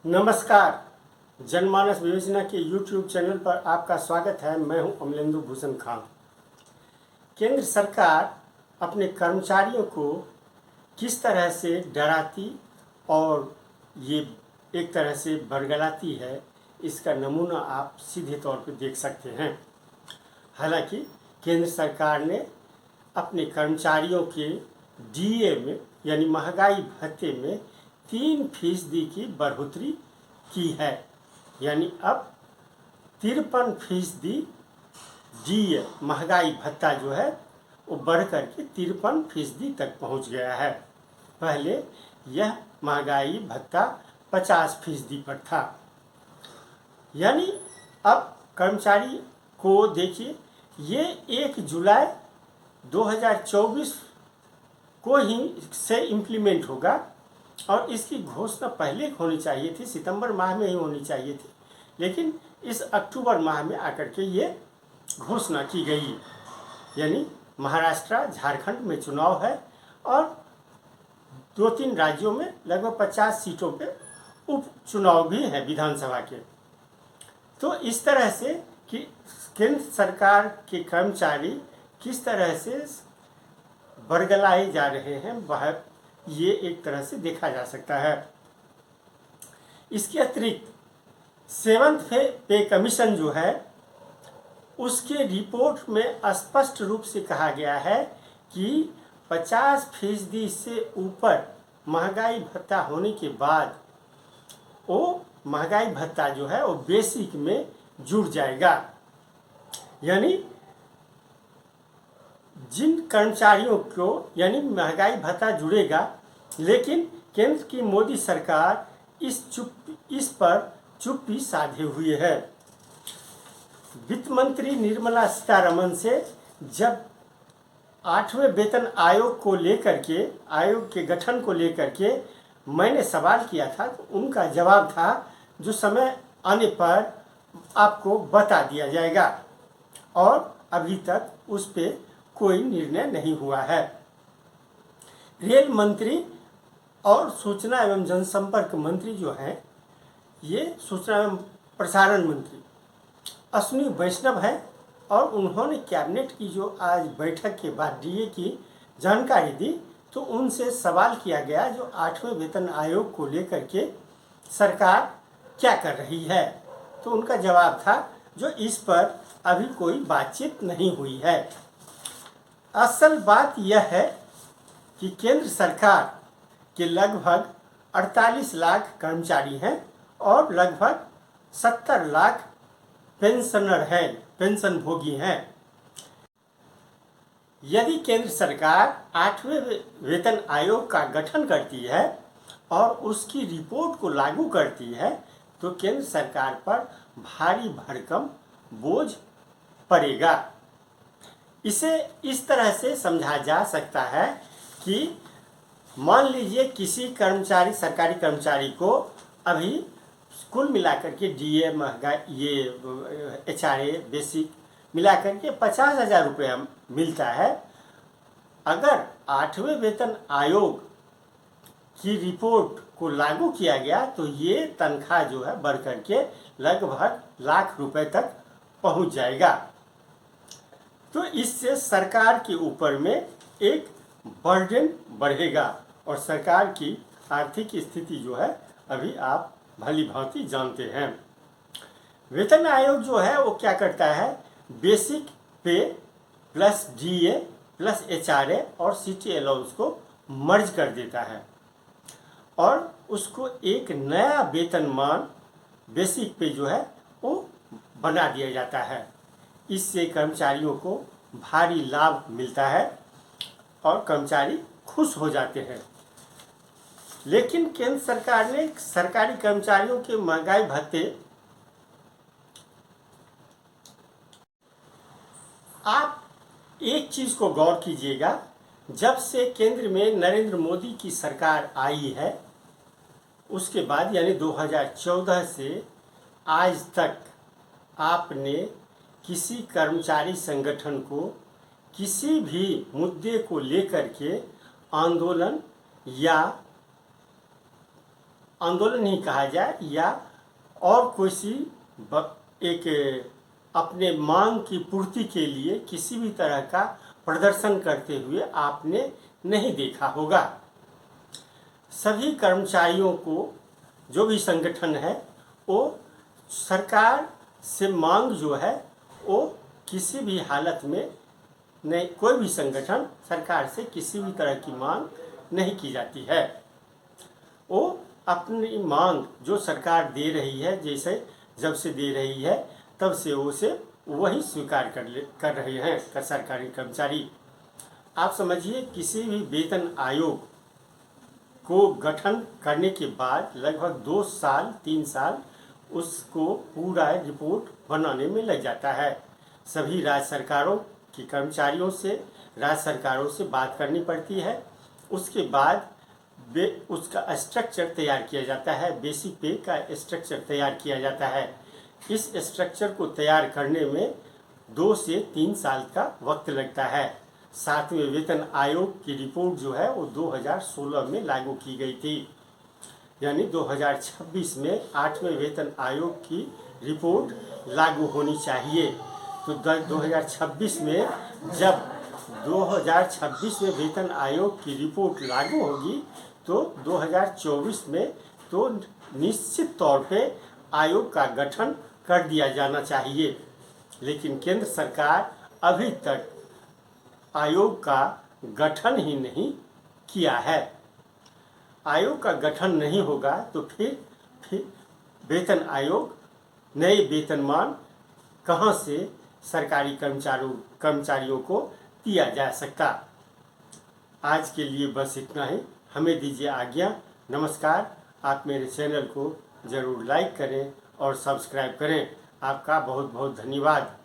नमस्कार। जनमानस विवेचना के YouTube चैनल पर आपका स्वागत है। मैं हूं अमलेंदु भूषण खान। केंद्र सरकार अपने कर्मचारियों को किस तरह से डराती और ये एक तरह से बरगलाती है, इसका नमूना आप सीधे तौर पर देख सकते हैं। हालांकि केंद्र सरकार ने अपने कर्मचारियों के डीए में यानी महंगाई भत्ते में 3% की बढ़ोतरी की है। यानी अब 53% डीए महंगाई भत्ता जो है वो बढ़ कर के 53% तक पहुंच गया है। पहले यह महंगाई भत्ता 50% पर था। यानी अब कर्मचारी को देखिए, ये 1 जुलाई 2024 को ही से इम्प्लीमेंट होगा और इसकी घोषणा पहले होनी चाहिए थी, सितंबर माह में ही होनी चाहिए थी, लेकिन इस अक्टूबर माह में आकर के ये घोषणा की गई। यानी महाराष्ट्र, झारखंड में चुनाव है और 2-3 राज्यों में लगभग 50 सीटों पे उपचुनाव भी है विधानसभा के। तो इस तरह से कि केंद्र सरकार के कर्मचारी किस तरह से बरगलाए जा रहे हैं, वह ये एक तरह से देखा जा सकता है। इसके अतिरिक्त 7th पे कमीशन जो है, उसके रिपोर्ट में स्पष्ट रूप से कहा गया है कि 50% से ऊपर महंगाई भत्ता होने के बाद वो महंगाई भत्ता जो है वो बेसिक में जुड़ जाएगा। यानी जिन कर्मचारियों को यानी महंगाई भत्ता जुड़ेगा, लेकिन केंद्र की मोदी सरकार इस पर चुप्पी साधे हुए है। वित्त मंत्री निर्मला सीतारमण से जब 8वें वेतन आयोग को लेकर के, आयोग के गठन को लेकर के मैंने सवाल किया था, तो उनका जवाब था जो समय आने पर आपको बता दिया जाएगा, और अभी तक उस पर कोई निर्णय नहीं हुआ है। रेल मंत्री और सूचना एवं जनसंपर्क मंत्री जो हैं, ये सूचना एवं प्रसारण मंत्री अश्विनी वैष्णव हैं, और उन्होंने कैबिनेट की जो आज बैठक के बाद डीए की जानकारी दी, तो उनसे सवाल किया गया जो 8वें वेतन आयोग को लेकर के सरकार क्या कर रही है, तो उनका जवाब था जो इस पर अभी कोई बातचीत नहीं हुई है। असल बात यह है कि केंद्र सरकार के लगभग 48 लाख कर्मचारी हैं और लगभग 70 लाख पेंशनर हैं, पेंशन भोगी हैं। यदि केंद्र सरकार 8वें वेतन आयोग का गठन करती है और उसकी रिपोर्ट को लागू करती है, तो केंद्र सरकार पर भारी भरकम बोझ पड़ेगा। इसे इस तरह से समझा जा सकता है कि मान लीजिए किसी कर्मचारी, सरकारी कर्मचारी को अभी कुल मिलाकर के डीए, महंगाई, ये एचआरए, बेसिक मिलाकर के 50,000 रुपये मिलता है। अगर 8वें वेतन आयोग की रिपोर्ट को लागू किया गया तो ये तनख्वाह जो है बढ़ करके लगभग लाख रुपए तक पहुंच जाएगा। तो इससे सरकार के ऊपर में एक बर्डन बढ़ेगा और सरकार की आर्थिक स्थिति जो है अभी आप भली भांति जानते हैं। वेतन आयोग जो है वो क्या करता है, बेसिक पे प्लस डीए प्लस एचआरए और सिटी अलाउंस को मर्ज कर देता है और उसको एक नया वेतनमान बेसिक पे जो है वो बना दिया जाता है। इससे कर्मचारियों को भारी लाभ मिलता है और कर्मचारी खुश हो जाते हैं। लेकिन केंद्र सरकार ने सरकारी कर्मचारियों के महंगाई भत्ते, आप एक चीज को गौर कीजिएगा, जब से केंद्र में नरेंद्र मोदी की सरकार आई है उसके बाद यानी 2014 से आज तक आपने किसी कर्मचारी संगठन को किसी भी मुद्दे को लेकर के आंदोलन या आंदोलन ही कहा जाए या और कोई सी एक अपने मांग की पूर्ति के लिए किसी भी तरह का प्रदर्शन करते हुए आपने नहीं देखा होगा। सभी कर्मचारियों को, जो भी संगठन है, वो सरकार से मांग जो है वो किसी भी हालत में नहीं, कोई भी संगठन सरकार से किसी भी तरह की मांग नहीं की जाती है। वो अपनी मांग जो सरकार दे रही है, जैसे जब से दे रही है तब से उसे वही स्वीकार कर रहे हैं सरकारी कर्मचारी। आप समझिए, किसी भी वेतन आयोग को गठन करने के बाद लगभग 2 साल 3 साल उसको पूरा रिपोर्ट बनाने में लग जाता है। सभी राज्य सरकारों की कर्मचारियों से, राज्य सरकारों से बात करनी पड़ती है। उसके बाद उसका स्ट्रक्चर तैयार किया जाता है, बेसिक पे का स्ट्रक्चर तैयार किया जाता है। इस स्ट्रक्चर को तैयार करने में 2 से 3 साल का वक्त लगता है। 7वें वेतन आयोग की रिपोर्ट जो है वो 2016 में लागू की गई थी, यानी 2026 में 8वें वेतन आयोग की रिपोर्ट लागू होनी चाहिए। तो 2026 में जब 2026 में वेतन आयोग की रिपोर्ट लागू होगी तो 2024 में तो निश्चित तौर पे आयोग का गठन कर दिया जाना चाहिए। लेकिन केंद्र सरकार अभी तक आयोग का गठन ही नहीं किया है। आयोग का गठन नहीं होगा तो फिर वेतन आयोग नए वेतनमान कहां से सरकारी कर्मचारियों को दिया जा सकता। आज के लिए बस इतना ही। हमें दीजिए आज्ञा। नमस्कार। आप मेरे चैनल को ज़रूर लाइक करें और सब्सक्राइब करें। आपका बहुत बहुत धन्यवाद।